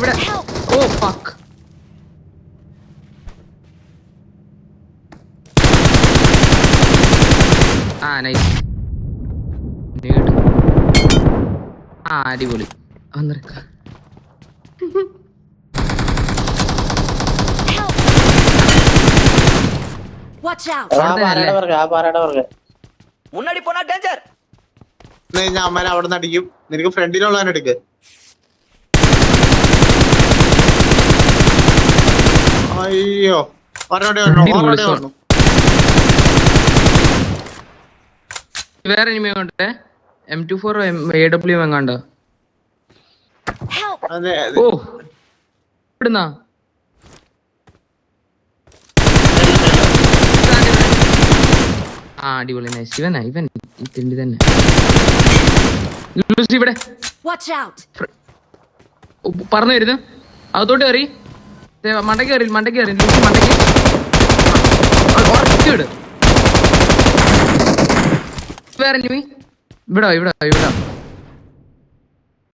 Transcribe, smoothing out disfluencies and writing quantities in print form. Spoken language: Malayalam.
ഇവിടെ. ഓ ഫക്ക്. നൈസ്. അടിപൊളി. മുன்னாടി പോണ ഡേഞ്ചർ. ഞാൻ അമ്മ അവിടെ നിന്ന് അടിക്കും. നിനക്ക് ഫ്രണ്ടിലുള്ളവനെ എടുക്ക്. അയ്യോ വന്നു. വേറെ ഇനിമ കണ്ടേ M24 AW എങ്ങാണ്ടോ. ഓ ഇവിടുന്നാ അടിപൊളി. നൈസ്. ഇവൻ ഈ തിണ്ടി തന്നെ ഇവിടെ പറഞ്ഞു വരുന്നു. അതോട്ട് കയറി മണ്ടയ്ക്ക് കയറി മണ്ടയ്ക്ക് ഉറച്ചിട്. വേറെ ഇവിടെ